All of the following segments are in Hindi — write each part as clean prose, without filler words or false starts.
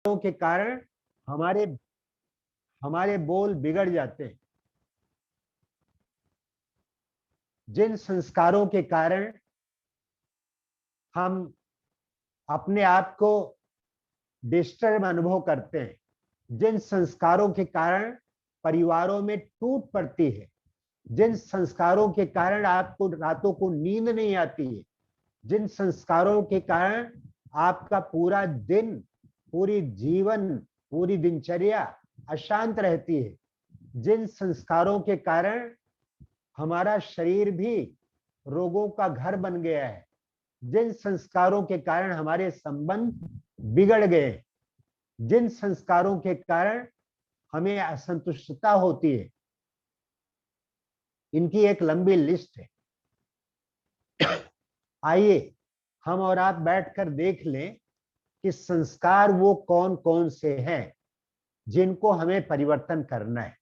के कारण हमारे हमारे बोल बिगड़ जाते हैं। जिन संस्कारों के कारण हम अपने आप को डिस्टर्ब अनुभव करते हैं, जिन संस्कारों के कारण परिवारों में टूट पड़ती है, जिन संस्कारों के कारण आपको रातों को नींद नहीं आती है, जिन संस्कारों के कारण आपका पूरा दिन, पूरी जीवन, पूरी दिनचर्या अशांत रहती है, जिन संस्कारों के कारण हमारा शरीर भी रोगों का घर बन गया है, जिन संस्कारों के कारण हमारे संबंध बिगड़ गए, जिन संस्कारों के कारण हमें असंतुष्टता होती है, इनकी एक लंबी लिस्ट है। आइए हम और आप बैठकर देख लें कि संस्कार वो कौन कौन से हैं जिनको हमें परिवर्तन करना है।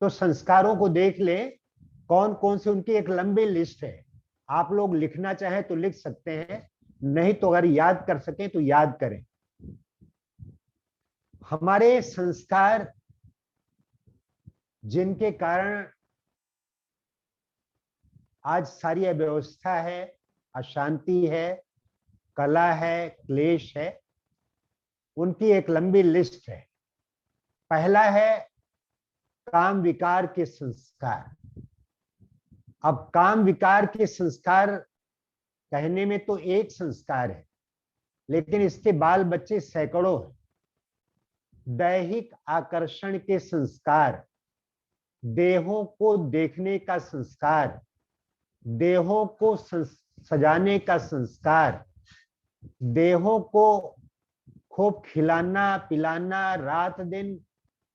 तो संस्कारों को देख लें कौन कौन से, उनकी एक लंबी लिस्ट है। आप लोग लिखना चाहें तो लिख सकते हैं, नहीं तो अगर याद कर सकें तो याद करें। हमारे संस्कार जिनके कारण आज सारी अव्यवस्था है, अशांति है, कला है, क्लेश है, उनकी एक लंबी लिस्ट है। पहला है काम विकार के संस्कार। अब काम विकार के संस्कार कहने में तो एक संस्कार है, लेकिन इसके बाल बच्चे सैकड़ों हैं। दैहिक आकर्षण के संस्कार, देहों को देखने का संस्कार, देहों को सजाने का संस्कार, देहों को खूब खिलाना पिलाना, रात दिन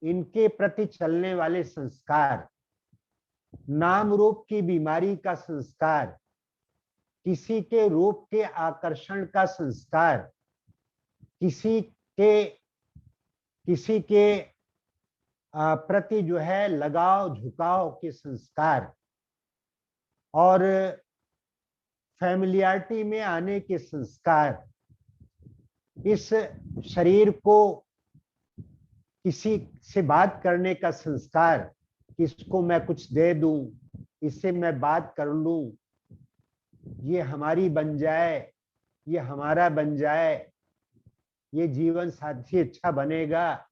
इनके प्रति चलने वाले संस्कार, नाम रूप की बीमारी का संस्कार, किसी के रूप के आकर्षण का संस्कार, किसी के प्रति जो है लगाव झुकाव के संस्कार, और फैमिलियरिटी में आने के संस्कार, इस शरीर को किसी से बात करने का संस्कार, इसको मैं कुछ दे दूं, इससे मैं बात कर लूं, ये हमारी बन जाए, ये हमारा बन जाए, ये जीवन साथी अच्छा बनेगा,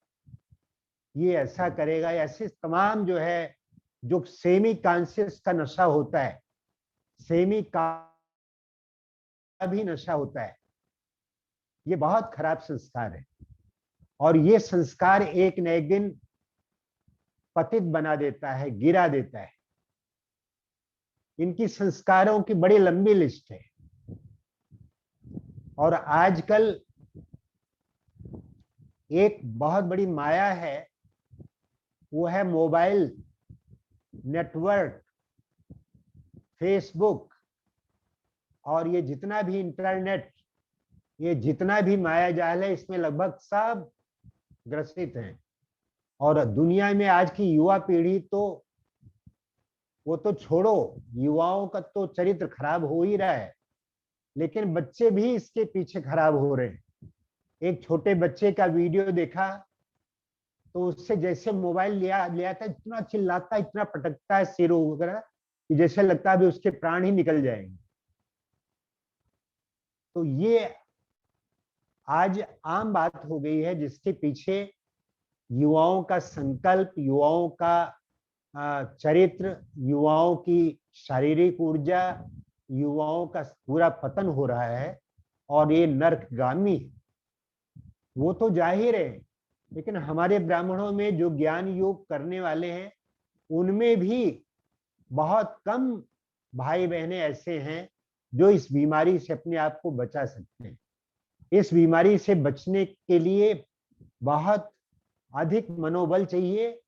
ये ऐसा करेगा, ऐसे तमाम जो है, जो सेमी कॉन्शियस का नशा होता है, सेमी का भी नशा होता है, ये बहुत खराब संस्कार है। और ये संस्कार एक न एक दिन पतित बना देता है, गिरा देता है। इनकी संस्कारों की बड़ी लंबी लिस्ट है। और आजकल एक बहुत बड़ी माया है, वो है मोबाइल, नेटवर्क, फेसबुक, और ये जितना भी इंटरनेट, ये जितना भी माया जाल है, इसमें लगभग सब ग्रसित हैं। और दुनिया में आज की युवा पीढ़ी तो, वो तो छोड़ो, युवाओं का तो चरित्र खराब हो ही रहा है, लेकिन बच्चे भी इसके पीछे खराब हो रहे हैं। एक छोटे बच्चे का वीडियो देखा तो उससे जैसे मोबाइल लिया था, इतना चिल्लाता, इतना पटकता है सिर वगैरह, कि जैसे लगता है अभी उसके प्राण ही निकल जाएंगे। तो ये आज आम बात हो गई है, जिसके पीछे युवाओं का संकल्प, युवाओं का चरित्र, युवाओं की शारीरिक ऊर्जा, युवाओं का पूरा पतन हो रहा है, और ये नरकगामी है। वो तो जाहिर है, लेकिन हमारे ब्राह्मणों में जो ज्ञान योग करने वाले हैं, उनमें भी बहुत कम भाई बहनें ऐसे हैं जो इस बीमारी से अपने आप को बचा सकते हैं। इस बीमारी से बचने के लिए बहुत अधिक मनोबल चाहिए,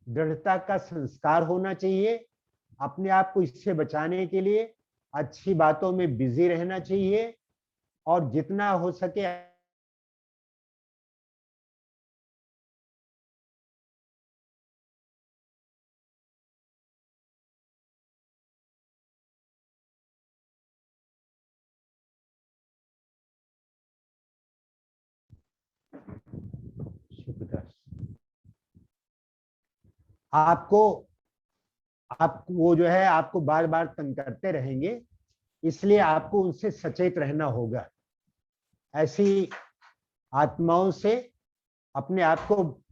दृढ़ता का संस्कार होना चाहिए, अपने आप को इससे बचाने के लिए अच्छी बातों में बिजी रहना चाहिए, और जितना हो सके आपको आप वो जो है आपको बार बार तंग करते रहेंगे, इसलिए आपको उनसे सचेत रहना होगा। ऐसी आत्माओं से अपने आप को,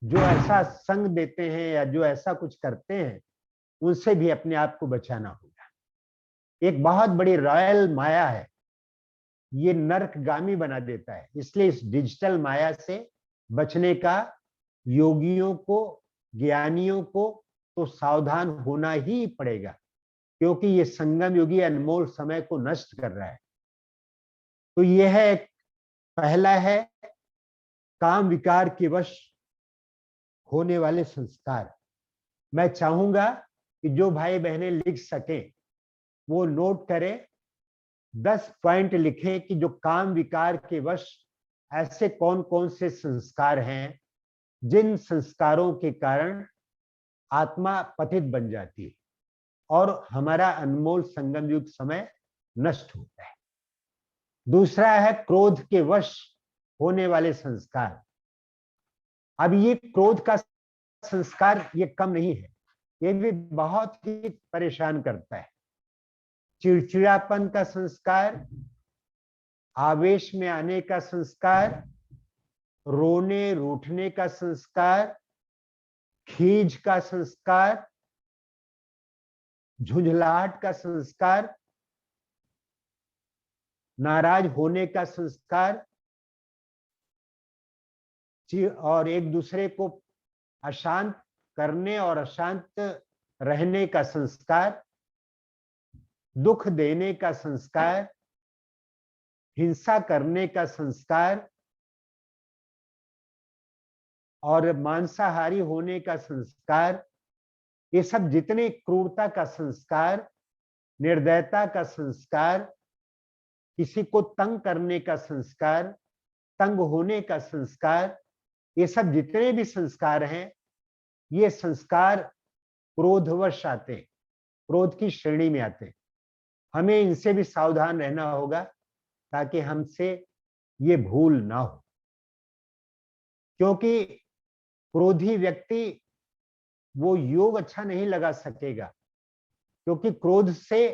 जो ऐसा संग देते हैं या जो ऐसा कुछ करते हैं, उनसे भी अपने आप को बचाना होगा। एक बहुत बड़ी रॉयल माया है, ये नरकगामी बना देता है। इसलिए इस डिजिटल माया से बचने का योगियों को, ज्ञानियों को तो सावधान होना ही पड़ेगा, क्योंकि ये संगम युगी अनमोल समय को नष्ट कर रहा है। तो यह है, पहला है काम विकार के वश होने वाले संस्कार। मैं चाहूंगा कि जो भाई बहनें लिख सके वो नोट करें, 10 पॉइंट लिखें कि जो काम विकार के वश ऐसे कौन कौन से संस्कार हैं जिन संस्कारों के कारण आत्मा पतित बन जाती है और हमारा अनमोल संगम युग समय नष्ट होता है। दूसरा है क्रोध के वश होने वाले संस्कार। अब ये क्रोध का संस्कार ये कम नहीं है, ये भी बहुत ही परेशान करता है। चिड़चिड़ापन का संस्कार, आवेश में आने का संस्कार, रोने रूठने का संस्कार, खीज का संस्कार, झुंझलाहट का संस्कार, नाराज होने का संस्कार, और एक दूसरे को अशांत करने और अशांत रहने का संस्कार, दुख देने का संस्कार, हिंसा करने का संस्कार और मांसाहारी होने का संस्कार, ये सब जितने क्रूरता का संस्कार, निर्दयता का संस्कार, किसी को तंग करने का संस्कार, तंग होने का संस्कार, ये सब जितने भी संस्कार हैं, ये संस्कार क्रोधवश आते हैं, क्रोध की श्रेणी में आते हैं। हमें इनसे भी सावधान रहना होगा ताकि हमसे ये भूल ना हो, क्योंकि क्रोधी व्यक्ति वो योग अच्छा नहीं लगा सकेगा, क्योंकि क्रोध से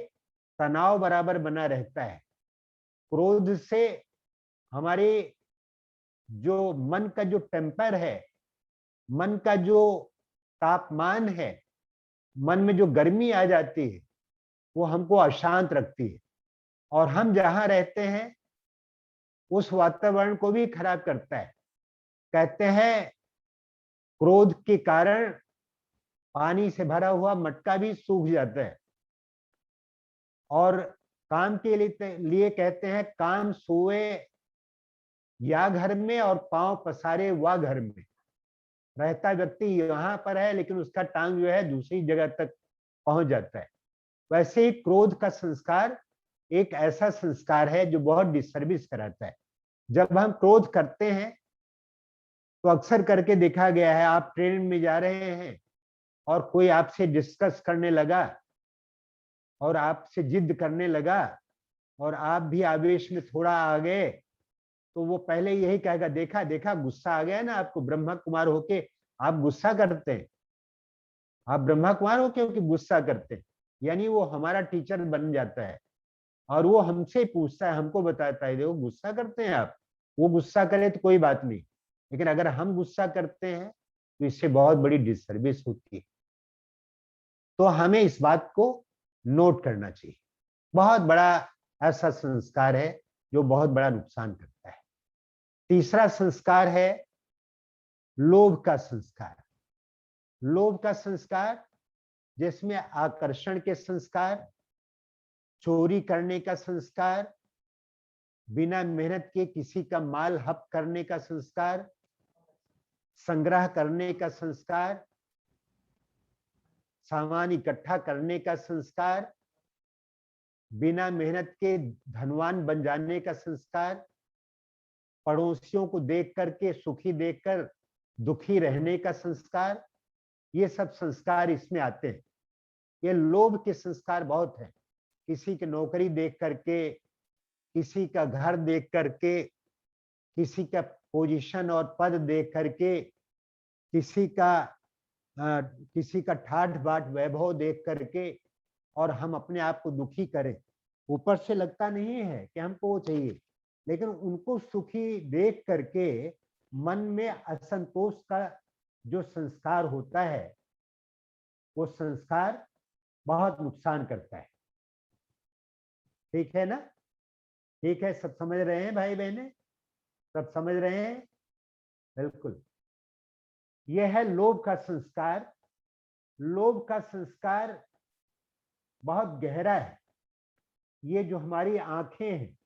तनाव बराबर बना रहता है। क्रोध से हमारे जो मन का जो टेम्पर है, मन का जो तापमान है, मन में जो गर्मी आ जाती है, वो हमको अशांत रखती है और हम जहां रहते हैं उस वातावरण को भी खराब करता है। कहते हैं क्रोध के कारण पानी से भरा हुआ मटका भी सूख जाता है, और काम के लिए कहते हैं काम सोए या घर में और पांव पसारे व घर में। रहता व्यक्ति यहाँ पर है लेकिन उसका टांग जो है दूसरी जगह तक पहुंच जाता है। वैसे ही क्रोध का संस्कार एक ऐसा संस्कार है जो बहुत डिस्टर्बिस कराता है। जब हम क्रोध करते हैं तो अक्सर करके देखा गया है, आप ट्रेन में जा रहे हैं और कोई आपसे डिस्कस करने लगा और आपसे जिद करने लगा और आप भी आवेश में थोड़ा आ गए, तो वो पहले यही कहेगा, देखा देखा गुस्सा आ गया ना आपको, ब्रह्मा कुमार होके आप गुस्सा करते हैं, आप ब्रह्मा कुमार होके गुस्सा करते हैं। यानी वो हमारा टीचर बन जाता है और वो हमसे पूछता है, हमको बताता है, देखो गुस्सा करते हैं आप। वो गुस्सा करे तो कोई बात नहीं, लेकिन अगर हम गुस्सा करते हैं तो इससे बहुत बड़ी डिस्टर्बेंस होती है। तो हमें इस बात को नोट करना चाहिए। बहुत बड़ा ऐसा संस्कार है जो बहुत बड़ा नुकसान करता है। तीसरा संस्कार है लोभ का संस्कार। लोभ का संस्कार जिसमें आकर्षण के संस्कार, चोरी करने का संस्कार, बिना मेहनत के किसी का माल हप करने का संस्कार, संग्रह करने का संस्कार, सामान इकट्ठा करने का संस्कार, बिना मेहनत के धनवान बन जाने का संस्कार, पड़ोसियों को देख करके सुखी देखकर दुखी रहने का संस्कार, ये सब संस्कार इसमें आते हैं। ये लोभ के संस्कार बहुत हैं। किसी की नौकरी देख करके, किसी का घर देख करके, किसी का पोजीशन और पद देख करके, किसी का किसी का ठाठ बाट वैभव देख करके और हम अपने आप को दुखी करें, ऊपर से लगता नहीं है कि हमको वो चाहिए, लेकिन उनको सुखी देख करके मन में असंतोष का जो संस्कार होता है, वो संस्कार बहुत नुकसान करता है। ठीक है ना? ठीक है, सब समझ रहे हैं भाई बहने? सब समझ रहे हैं? बिल्कुल। यह है लोभ का संस्कार। लोभ का संस्कार बहुत गहरा है। ये जो हमारी आंखें हैं,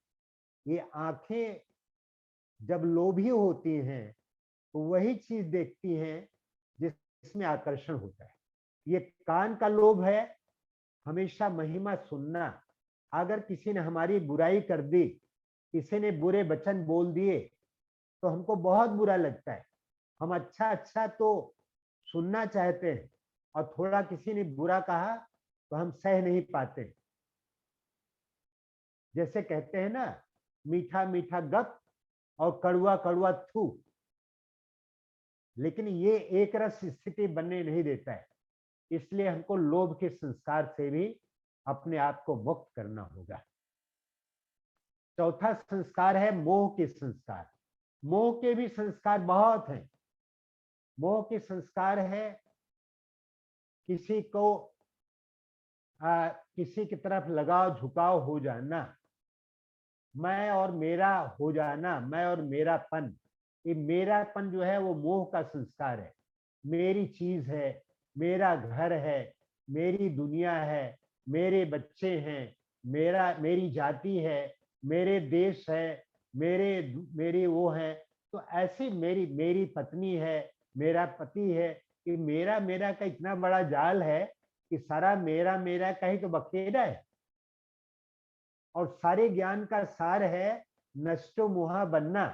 ये आंखें जब लोभी होती हैं तो वही चीज देखती हैं जिसमें आकर्षण होता है। ये कान का लोभ है, हमेशा महिमा सुनना। अगर किसी ने हमारी बुराई कर दी, किसी ने बुरे वचन बोल दिए, तो हमको बहुत बुरा लगता है। हम अच्छा अच्छा तो सुनना चाहते हैं, और थोड़ा किसी ने बुरा कहा तो हम सह नहीं पाते। जैसे कहते हैं ना, मीठा मीठा गप और कड़वा कड़वा थू। लेकिन ये एक रस स्थिति बनने नहीं देता है। इसलिए हमको लोभ के संस्कार से भी अपने आप को मुक्त करना होगा। चौथा संस्कार है मोह के संस्कार। मोह के भी संस्कार बहुत हैं। मोह के संस्कार है किसी को किसी की तरफ लगाव झुकाव हो जाना, मैं और मेरा हो जाना, मैं और मेरापन। ये मेरापन जो है वो मोह का संस्कार है। मेरी चीज है, मेरा घर है, मेरी दुनिया है, मेरे बच्चे हैं, मेरी जाति है, मेरे देश है, मेरी वो है। तो ऐसी मेरी मेरी पत्नी है, मेरा पति है। कि मेरा मेरा का इतना बड़ा जाल है कि सारा मेरा मेरा का ही तो बखेड़ा है। और सारे ज्ञान का सार है नष्टो मोहा बनना।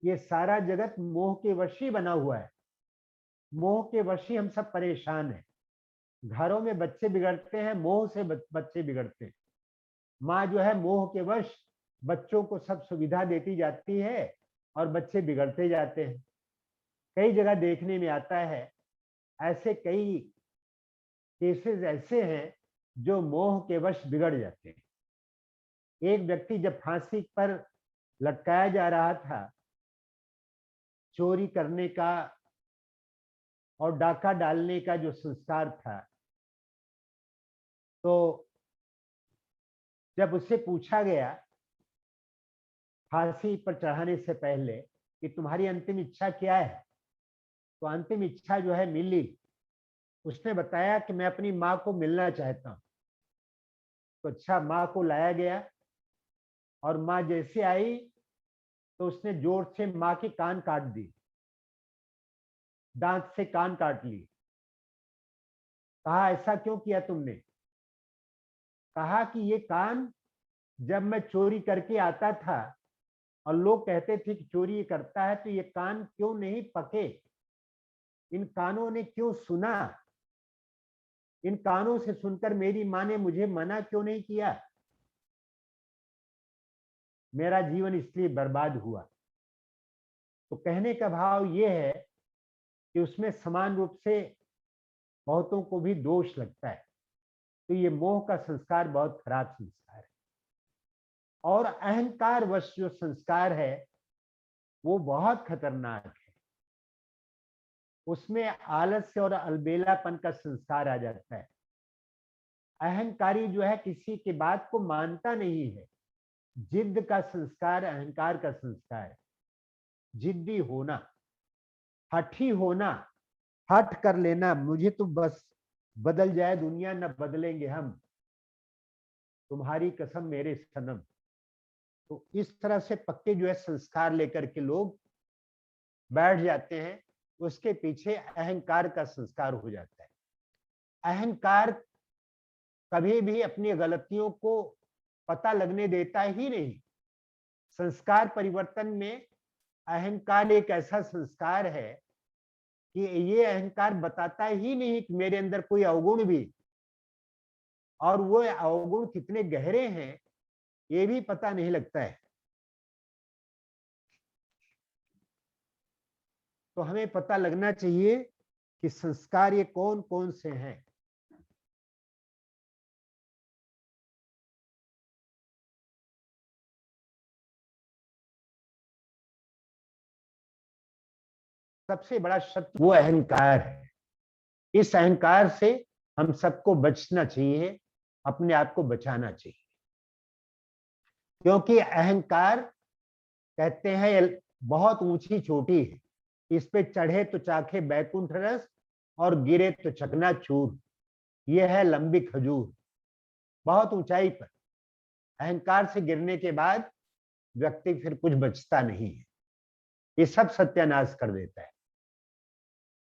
ये सारा जगत मोह के वशी बना हुआ है। मोह के वशी हम सब परेशान हैं। घरों में बच्चे बिगड़ते हैं, मोह से बच्चे बिगड़ते हैं। माँ जो है मोह के वश बच्चों को सब सुविधा देती जाती है और बच्चे बिगड़ते जाते हैं। कई जगह देखने में आता है, ऐसे कई केसेस ऐसे हैं जो मोह के वश बिगड़ जाते हैं। एक व्यक्ति जब फांसी पर लटकाया जा रहा था, चोरी करने का और डाका डालने का जो संस्कार था, तो जब उससे पूछा गया फांसी पर चढ़ाने से पहले कि तुम्हारी अंतिम इच्छा क्या है, तो अंतिम इच्छा जो है मिली। उसने बताया कि मैं अपनी माँ को मिलना चाहता हूँ। तो अच्छा, माँ को लाया गया और माँ जैसे आई तो उसने जोर से माँ के कान काट दी, दांत से कान काट ली। कहा ऐसा क्यों किया तुमने? कहा कि ये कान जब मैं चोरी करके आता था और लोग कहते थे कि चोरी ये करता है, तो ये कान क्यों नहीं पके? इन कानों ने क्यों सुना? इन कानों से सुनकर मेरी माँ ने मुझे मना क्यों नहीं किया? मेरा जीवन इसलिए बर्बाद हुआ। तो कहने का भाव ये है कि उसमें समान रूप से बहुतों को भी दोष लगता है। तो ये मोह का संस्कार बहुत खराब संस्कार है। और अहंकार वश जो संस्कार है वो बहुत खतरनाक है। उसमें आलस्य और अलबेलापन का संस्कार आ जाता है। अहंकारी जो है किसी की बात को मानता नहीं है। जिद्द का संस्कार अहंकार का संस्कार है। जिद्दी होना, हठी होना, हठ कर लेना, मुझे तो बस बदल जाए दुनिया, न बदलेंगे हम, तुम्हारी कसम मेरे सनम। तो इस तरह से पक्के जो है संस्कार लेकर के लोग बैठ जाते हैं। उसके पीछे अहंकार का संस्कार हो जाता है। अहंकार कभी भी अपनी गलतियों को पता लगने देता ही नहीं। संस्कार परिवर्तन में अहंकार एक ऐसा संस्कार है कि ये अहंकार बताता ही नहीं कि मेरे अंदर कोई अवगुण भी, और वो अवगुण कितने गहरे हैं ये भी पता नहीं लगता है। तो हमें पता लगना चाहिए कि संस्कार ये कौन कौन से हैं। सबसे बड़ा शत्रु वो अहंकार है। इस अहंकार से हम सबको बचना चाहिए, अपने आप को बचाना चाहिए, क्योंकि अहंकार कहते हैं बहुत ऊंची चोटी है। इस पे चढ़े तो चाखे बैकुंठ रस और गिरे तो चकनाचूर। यह है लंबी खजूर। बहुत ऊंचाई पर अहंकार से गिरने के बाद व्यक्ति फिर कुछ बचता नहीं है, ये सब सत्यानाश कर देता है।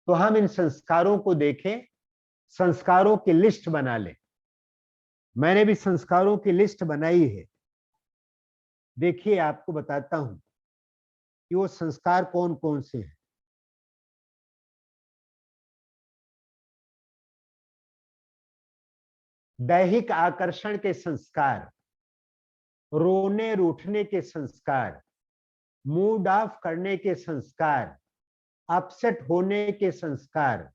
तो हम इन संस्कारों को देखें, संस्कारों की लिस्ट बना लें। मैंने भी संस्कारों की लिस्ट बनाई है। देखिए, आपको बताता हूं कि वो संस्कार कौन कौन से हैं। दैहिक आकर्षण के संस्कार, रोने रूठने के संस्कार, मूड ऑफ करने के संस्कार, अपसेट होने के संस्कार,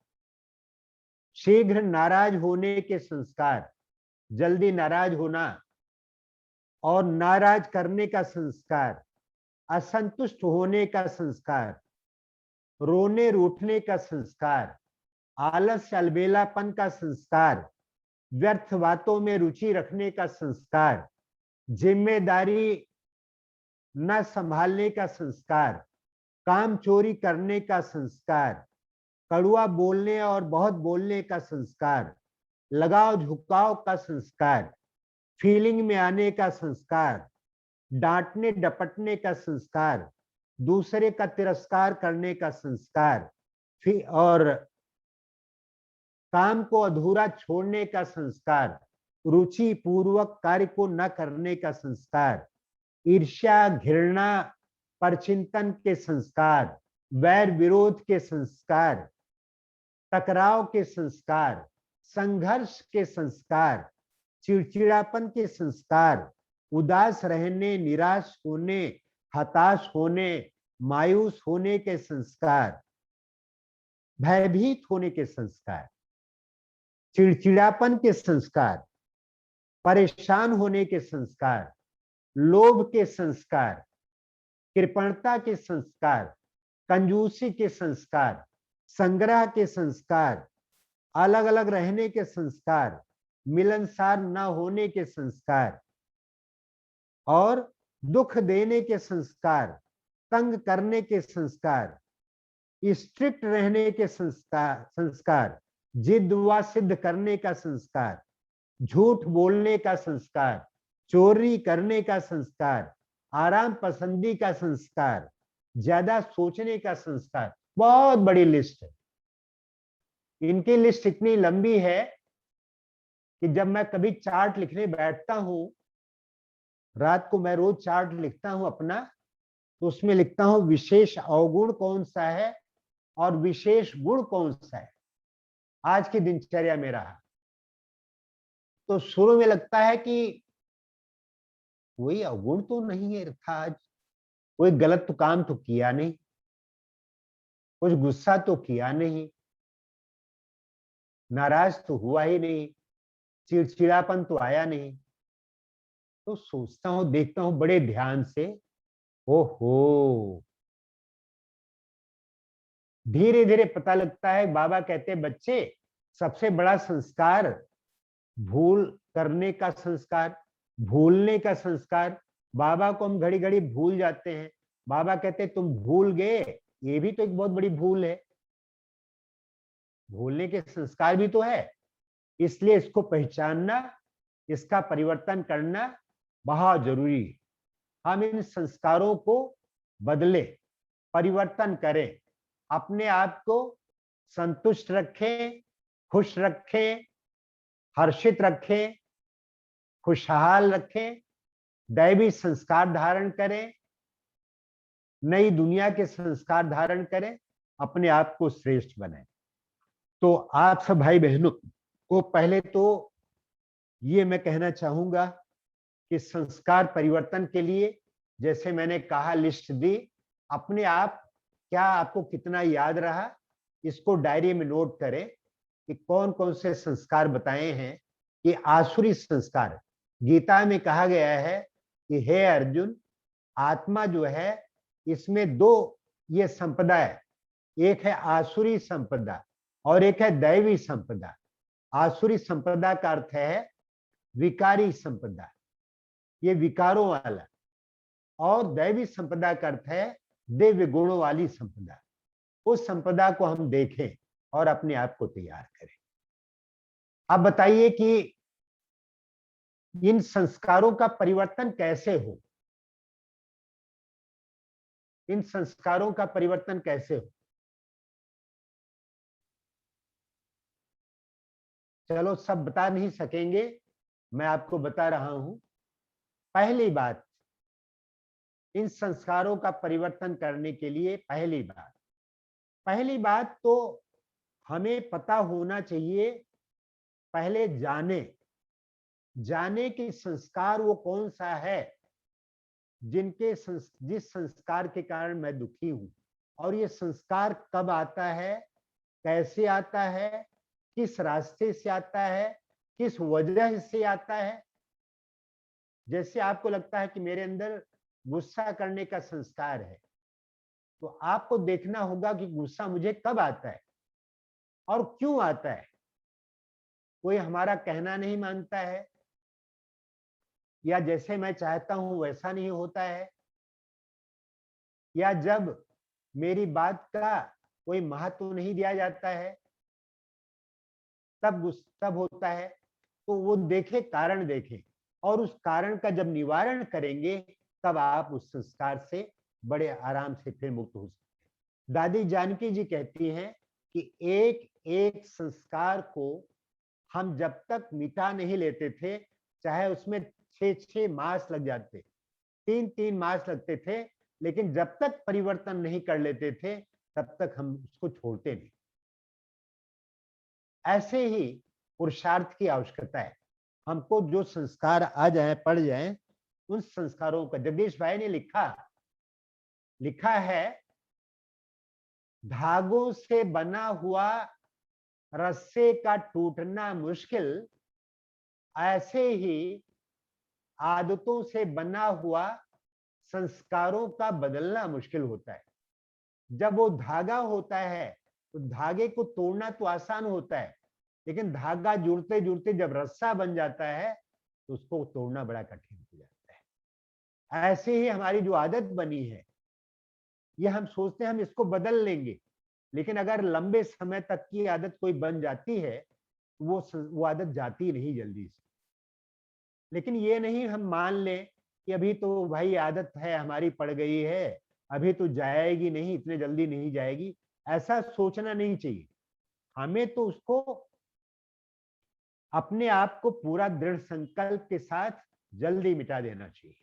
शीघ्र नाराज होने के संस्कार, जल्दी नाराज होना और नाराज करने का संस्कार, असंतुष्ट होने का संस्कार, रोने रूठने का संस्कार, आलस्य अलबेलापन का संस्कार, व्यर्थ बातों में रुचि रखने का संस्कार, जिम्मेदारी न संभालने का संस्कार, काम चोरी करने का संस्कार, कड़वा बोलने और बहुत बोलने का संस्कार, लगाव झुकाव का संस्कार, फीलिंग में आने का संस्कार, डांटने डपटने का संस्कार, दूसरे का तिरस्कार करने का संस्कार, और काम को अधूरा छोड़ने का संस्कार, रुचि पूर्वक कार्य को न करने का संस्कार, ईर्ष्या घृणा परचिंतन के संस्कार, वैर विरोध के संस्कार, टकराव के संस्कार, संघर्ष के संस्कार, चिड़चिड़ापन के संस्कार, उदास रहने, निराश होने, हताश होने, मायूस होने के संस्कार, भयभीत होने के संस्कार, चिड़चिड़ापन के संस्कार, परेशान होने के संस्कार, लोभ के संस्कार, कृपणता के संस्कार, कंजूसी के संस्कार, संग्रह के संस्कार, अलग अलग रहने के संस्कार, मिलनसार न होने के संस्कार और दुख देने के संस्कार, तंग करने के संस्कार, स्ट्रिक्ट रहने के संस्कार, जिद व सिद्ध करने का संस्कार, झूठ बोलने का संस्कार, चोरी करने का संस्कार, आराम पसंदी का संस्कार, ज्यादा सोचने का संस्कार। बहुत बड़ी लिस्ट है। इनकी लिस्ट इतनी लंबी है कि जब मैं कभी चार्ट लिखने बैठता हूं, रात को मैं रोज चार्ट लिखता हूं अपना, तो उसमें लिखता हूं विशेष अवगुण कौन सा है और विशेष गुण कौन सा है। आज की दिनचर्या में रहा तो शुरू में लगता है कि कोई अवगुण तो नहीं है था, आज कोई गलत तो काम तो किया नहीं, कुछ गुस्सा तो किया नहीं, नाराज तो हुआ ही नहीं, चिड़चिड़ापन तो आया नहीं। तो सोचता हूं, देखता हूं बड़े ध्यान से, ओहो, धीरे धीरे पता लगता है। बाबा कहते हैं बच्चे, सबसे बड़ा संस्कार भूल करने का संस्कार, भूलने का संस्कार। बाबा को हम घड़ी घड़ी भूल जाते हैं। बाबा कहते हैं तुम भूल गए, ये भी तो एक बहुत बड़ी भूल है। भूलने के संस्कार भी तो है, इसलिए इसको पहचानना, इसका परिवर्तन करना बहुत जरूरी है। हम इन संस्कारों को बदले, परिवर्तन करें, अपने आप को संतुष्ट रखें, खुश रखें, हर्षित रखें, खुशहाल रखें, दैवी संस्कार धारण करें, नई दुनिया के संस्कार धारण करें, अपने आप को श्रेष्ठ बनाएं। तो आप सब भाई बहनों को पहले तो ये मैं कहना चाहूंगा कि संस्कार परिवर्तन के लिए, जैसे मैंने कहा लिस्ट दी, अपने आप क्या आपको कितना याद रहा इसको डायरी में नोट करें कि कौन कौन से संस्कार बताए हैं। कि आसुरी संस्कार, गीता में कहा गया है कि हे अर्जुन, आत्मा जो है इसमें दो ये संपदा है, एक है आसुरी संपदा और एक है दैवी संपदा। आसुरी संपदा का अर्थ है विकारी संपदा, ये विकारों वाला, और दैवी संपदा का अर्थ है दिव्य गुणों वाली संपदा। उस संपदा को हम देखें और अपने आप को तैयार करें। अब बताइए कि इन संस्कारों का परिवर्तन कैसे हो, इन संस्कारों का परिवर्तन कैसे हो। चलो सब बता नहीं सकेंगे, मैं आपको बता रहा हूं। पहली बात, इन संस्कारों का परिवर्तन करने के लिए पहली बात तो हमें पता होना चाहिए, पहले जाने कि संस्कार वो कौन सा है जिस संस्कार के कारण मैं दुखी हूं, और ये संस्कार कब आता है, कैसे आता है, किस रास्ते से आता है, किस वजह से आता है। जैसे आपको लगता है कि मेरे अंदर गुस्सा करने का संस्कार है, तो आपको देखना होगा कि गुस्सा मुझे कब आता है और क्यों आता है। कोई हमारा कहना नहीं मानता है, या जैसे मैं चाहता हूं वैसा नहीं होता है, या जब मेरी बात का कोई महत्व नहीं दिया जाता है तब होता है। तो वो देखे, कारण देखें, और उस कारण का जब निवारण करेंगे तब आप उस संस्कार से बड़े आराम से फिर मुक्त हो सकते हैं। दादी जानकी जी कहती हैं कि एक एक संस्कार को हम जब तक मिटा नहीं लेते थे, चाहे उसमें 6 मास लग जाते, 3 मास लगते थे, लेकिन जब तक परिवर्तन नहीं कर लेते थे तब तक हम उसको छोड़ते नहीं। ऐसे ही पुरुषार्थ की आवश्यकता है। हमको जो संस्कार आ जाए, पड़ जाए, उन संस्कारों का, जगदीश भाई ने लिखा है, धागों से बना हुआ रस्से का टूटना मुश्किल, ऐसे ही आदतों से बना हुआ संस्कारों का बदलना मुश्किल होता है। जब वो धागा होता है तो धागे को तोड़ना तो आसान होता है, लेकिन धागा जुड़ते जुड़ते जब रस्सा बन जाता है तो उसको तोड़ना बड़ा कठिन हो जाता है। ऐसे ही हमारी जो आदत बनी है, ये हम सोचते हैं हम इसको बदल लेंगे, लेकिन अगर लंबे समय तक की आदत कोई बन जाती है तो वो आदत जाती नहीं जल्दी से। लेकिन ये नहीं हम मान लें कि अभी तो भाई आदत है हमारी पड़ गई है, अभी तो जाएगी नहीं, इतने जल्दी नहीं जाएगी, ऐसा सोचना नहीं चाहिए। हमें तो उसको अपने आप को पूरा दृढ़ संकल्प के साथ जल्दी मिटा देना चाहिए।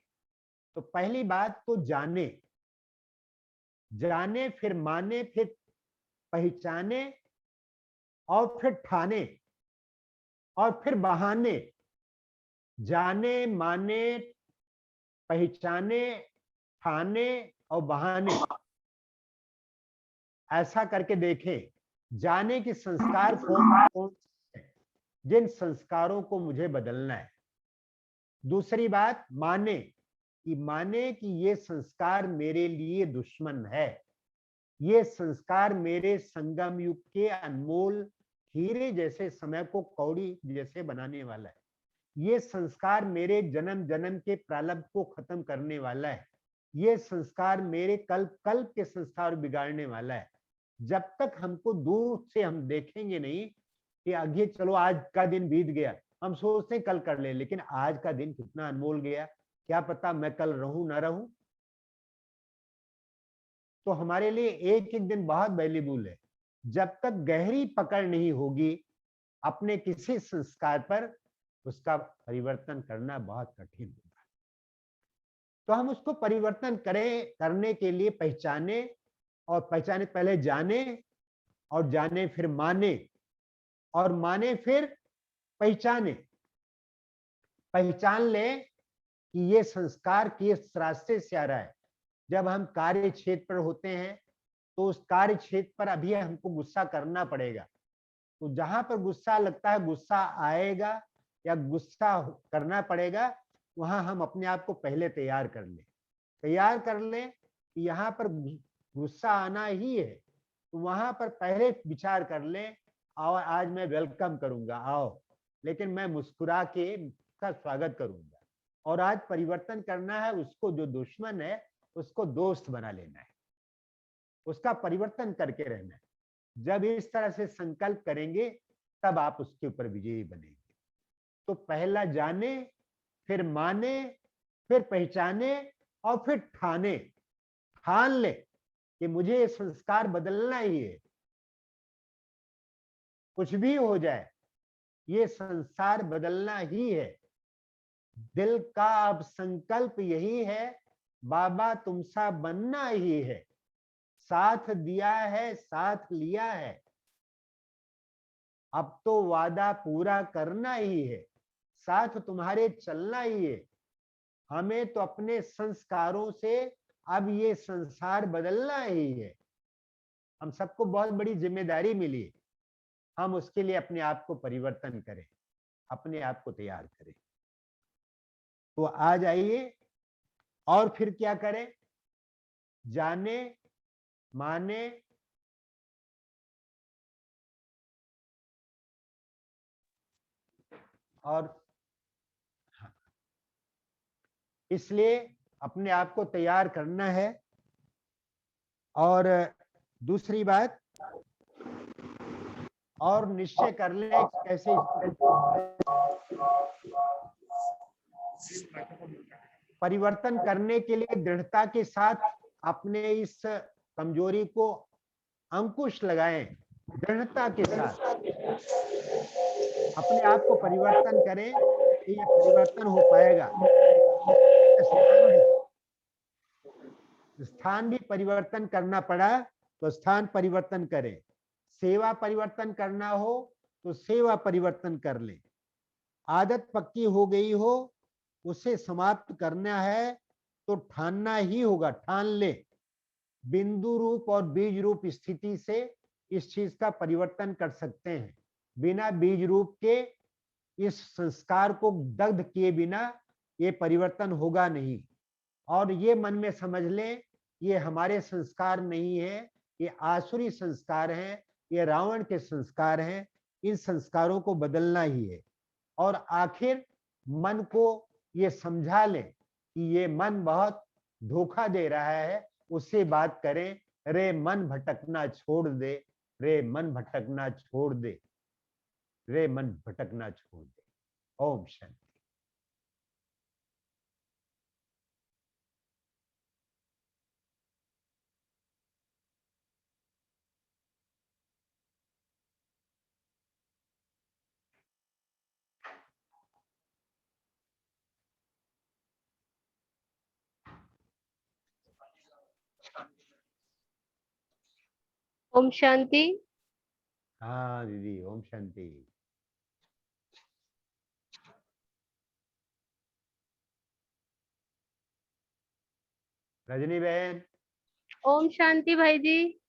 तो पहली बात तो जाने फिर माने, फिर पहचाने, और फिर ठाने, और फिर बहाने। जाने, माने, पहचाने, ठाने और बहाने। ऐसा करके देखें, जाने कि संस्कार कौन, जिन संस्कारों को मुझे बदलना है। दूसरी बात, माने कि ये संस्कार मेरे लिए दुश्मन है, ये संस्कार मेरे संगम युग के अनमोल हीरे जैसे समय को कौड़ी जैसे बनाने वाला है, ये संस्कार मेरे जन्म जन्म के प्रारब्ध को खत्म करने वाला है, ये संस्कार मेरे कल्प के संस्कार बिगाड़ने वाला है। जब तक हमको दूर से हम देखेंगे नहीं कि आगे चलो आज का दिन बीत गया, हम सोचते हैं कल कर ले, लेकिन आज का दिन कितना अनमोल गया, क्या पता मैं कल रहूं ना रहूं। तो हमारे लिए एक एक दिन बहुत वैल्यूबल है। जब तक गहरी पकड़ नहीं होगी अपने किसी संस्कार पर, उसका परिवर्तन करना बहुत कठिन होगा। तो हम उसको परिवर्तन करने के लिए पहचाने, और पहचाने पहले जाने, और जाने फिर माने, और माने फिर पहचाने। पहचान ले कि ये संस्कार किस रास्ते से आ रहा है। जब हम कार्य क्षेत्र पर होते हैं तो उस कार्य क्षेत्र पर अभी हमको गुस्सा करना पड़ेगा। तो जहां पर गुस्सा लगता है, गुस्सा आएगा या गुस्सा करना पड़ेगा, वहां हम अपने आप को पहले तैयार कर लें। तैयार कर लें कि यहाँ पर गुस्सा आना ही है, तो वहां पर पहले विचार कर लें, और आज मैं वेलकम करूंगा, आओ, लेकिन मैं मुस्कुरा के का स्वागत करूंगा। और आज परिवर्तन करना है, उसको जो दुश्मन है उसको दोस्त बना लेना है, उसका परिवर्तन करके रहना है। जब इस तरह से संकल्प करेंगे तब आप उसके ऊपर विजयी बनेंगे। तो पहला जाने, फिर माने, फिर पहचाने, और फिर ठाने, ठान ले कि मुझे ये संस्कार बदलना ही है। कुछ भी हो जाए, ये संसार बदलना ही है। दिल का अब संकल्प यही है, बाबा तुमसा बनना ही है। साथ दिया है, साथ लिया है, अब तो वादा पूरा करना ही है। साथ तुम्हारे चलना ही है। हमें तो अपने संस्कारों से अब ये संसार बदलना ही है। हम सबको बहुत बड़ी जिम्मेदारी मिली है, हम उसके लिए अपने आप को परिवर्तन करें, अपने आप को तैयार करें। तो आ जाइए, और फिर क्या करें? जाने, माने, और इसलिए अपने आप को तैयार करना है। और दूसरी बात, और निश्चय कर लें कैसे परिवर्तन करने के लिए दृढ़ता के साथ अपने इस कमजोरी को अंकुश लगाएं। दृढ़ता के साथ अपने आप को परिवर्तन करें कि यह परिवर्तन हो पाएगा। स्थान भी परिवर्तन करना पड़ा तो स्थान परिवर्तन करें। सेवा परिवर्तन करना हो तो सेवा परिवर्तन कर ले। आदत पक्की हो गई हो, उसे समाप्त करना है तो ठानना ही होगा, ठान ले। बिंदु रूप और बीज रूप स्थिति से इस चीज का परिवर्तन कर सकते हैं। बिना बीज रूप के, इस संस्कार को दग्ध किए बिना ये परिवर्तन होगा नहीं। और ये मन में समझ लें, ये हमारे संस्कार नहीं है, ये आसुरी संस्कार हैं, ये रावण के संस्कार हैं। इन संस्कारों को बदलना ही है। और आखिर मन को ये समझा लें कि ये मन बहुत धोखा दे रहा है, उससे बात करें, रे मन भटकना छोड़ दे, रे मन भटकना छोड़ दे, रे मन भटकना छोड़ दे। ओम शांति। ओम शांति। हाँ दीदी, ओम शांति। रजनी बहन। ओम शांति भाई जी।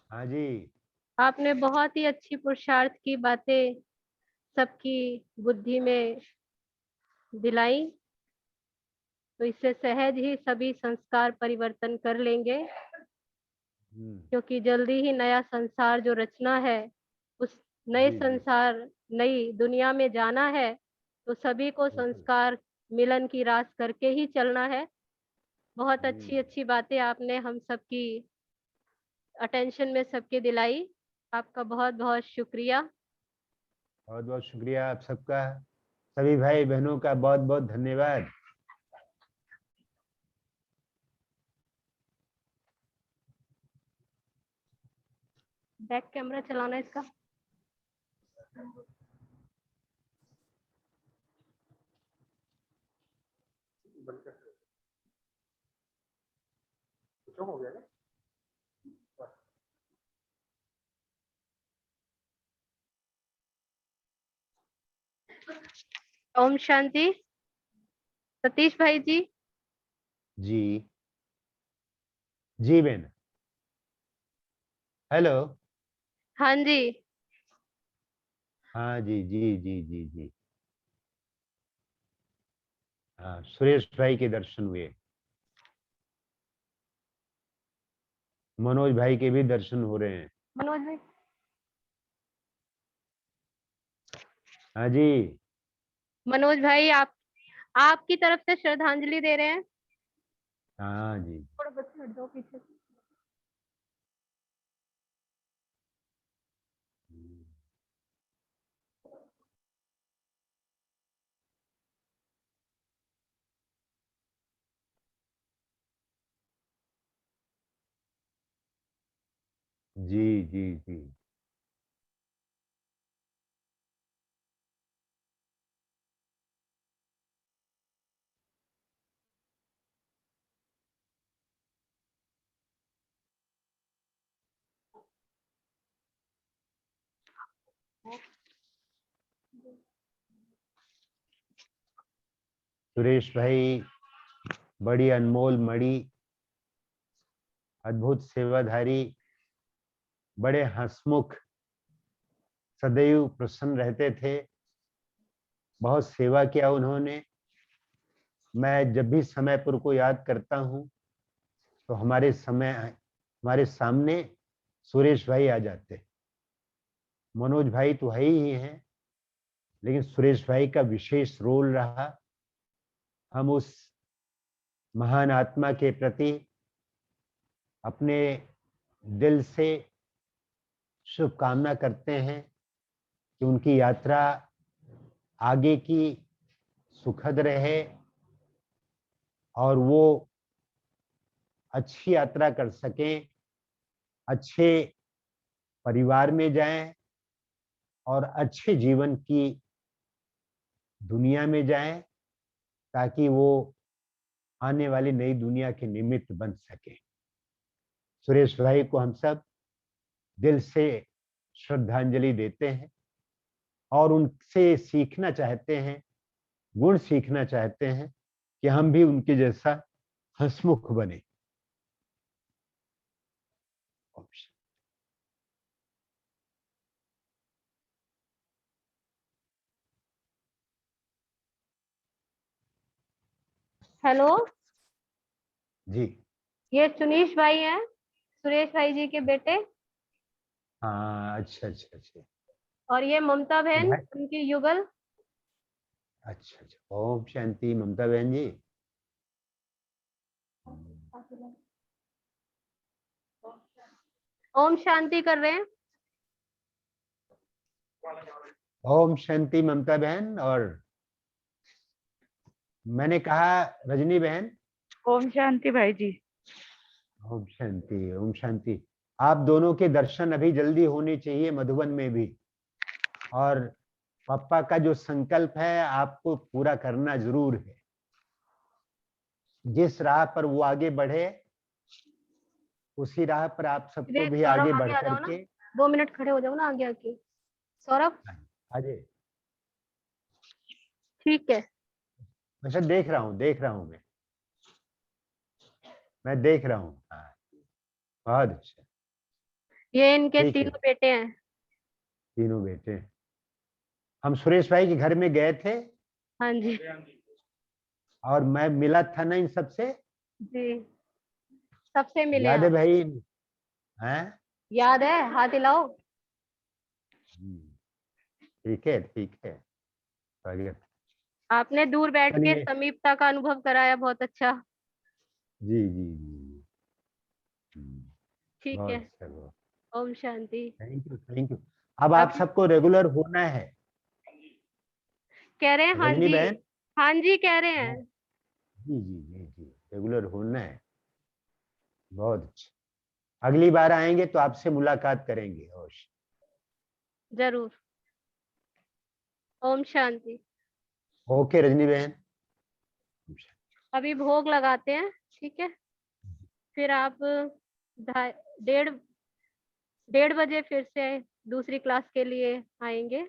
हाँ जी। आपने बहुत ही अच्छी पुरुषार्थ की बातें सबकी बुद्धि में दिलाई, तो इससे सहज ही सभी संस्कार परिवर्तन कर लेंगे, क्योंकि जल्दी ही नया संसार जो रचना है, उस नए जी, जी। संसार, नई दुनिया में जाना है, तो सभी को संस्कार मिलन की रास करके ही चलना है। बहुत अच्छी अच्छी बातें आपने हम सबकी अटेंशन में सबके दिलाई। आपका बहुत बहुत शुक्रिया। बहुत बहुत शुक्रिया आप सबका, सभी भाई बहनों का बहुत बहुत धन्यवाद। बैक कैमरा चलाना इसका। हो गया ना? ओम शांति। सतीश भाई जी। जी जी बहन। हेलो। हाँ जी। हाँ जी जी जी जी जी। हाँ, सुरेश भाई के दर्शन हुए, मनोज भाई के भी दर्शन हो रहे हैं। मनोज भाई। हाँ जी। मनोज भाई, आप आपकी तरफ से श्रद्धांजलि दे रहे हैं। हाँ जी। थोड़ा बच्चे हट जाओ पीछे से। जी जी जी। सुरेश भाई बड़ी अनमोल मणि, अद्भुत सेवाधारी, बड़े हंसमुख, सदैव प्रसन्न रहते थे। बहुत सेवा किया उन्होंने। मैं जब भी समयपुर को याद करता हूँ तो हमारे सामने सुरेश भाई आ जाते हैं। मनोज भाई तो है ही हैं, लेकिन सुरेश भाई का विशेष रोल रहा। हम उस महान आत्मा के प्रति अपने दिल से शुभकामना करते हैं कि उनकी यात्रा आगे की सुखद रहे और वो अच्छी यात्रा कर सकें, अच्छे परिवार में जाएं और अच्छे जीवन की दुनिया में जाएं, ताकि वो आने वाली नई दुनिया के निमित्त बन सके। सुरेश भाई को हम सब दिल से श्रद्धांजलि देते हैं और उनसे सीखना चाहते हैं, गुण सीखना चाहते हैं कि हम भी उनके जैसा हंसमुख बने। हेलो। जी। ये सुनीश भाई हैं, सुरेश भाई जी के बेटे। हाँ, अच्छा अच्छा अच्छा। और ये ममता तो बहन, भाई, उनकी युगल। अच्छा अच्छा, ओम शांति ममता बहन जी। ओम शांति कर रहे हैं। ओम शांति ममता बहन। और मैंने कहा रजनी बहन। ओम शांति भाई जी। ओम शांति ओम शांति। आप दोनों के दर्शन अभी जल्दी होने चाहिए मधुबन में भी, और पापा का जो संकल्प है आपको पूरा करना जरूर है। जिस राह पर वो आगे बढ़े उसी राह पर आप सबको भी सौरभ आगे आगे बढ़ आ जाओ ना, करके। 2 मिनट खड़े हो जाओ ना आगे आके। सौरभ। अजय, ठीक है। वैसे देख रहा हूँ मैं देख रहा हूँ। हाँ, बहुत अच्छा। ये इनके ठीक है, तीनों बेटे हैं। तीनों बेटे। हम सुरेश भाई के घर में गए थे हाँ जी और मैं मिला था ना इन सबसे। जी, सबसे मिले याद है आप। भाई? हैं? याद है, हाथ हिलाओ। ठीक है ठीक है, स्वागत। आपने दूर बैठ के चलिए। समीपता का अनुभव कराया, बहुत अच्छा। जी जी जी। ठीक बहुत है। अच्छा, बहुत। ओम शांति। Thank you thank you. अब आप अभी सबको रेगुलर होना है। कह रहे हैं हाँ रजनी जी। बहन। हाँ जी कह रहे हाँ, हैं। जी जी जी जी, रेगुलर होना है। बहुत अच्छा। अगली बार आएंगे तो आपसे मुलाकात करेंगे अवश्य। जरूर। ओम शांति। ओके रजनी बहन। अभी भोग लगाते हैं, ठीक है। फिर आप 1:30 बजे फिर से दूसरी क्लास के लिए आएंगे।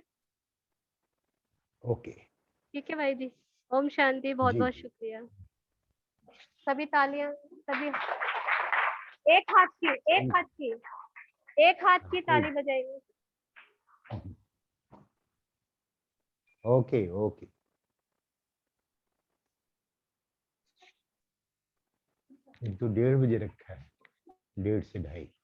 ओके। ठीक है भाई जी। ओम शांति, बहुत जी बहुत जी। शुक्रिया। सभी तालियां, सभी। एक हाथ की, एक थैंक हाथ की, एक हाथ की ताली बजाएंगे। Okay okay. एक तो 1:30 बजे रखा है, 1:30 से 2:30।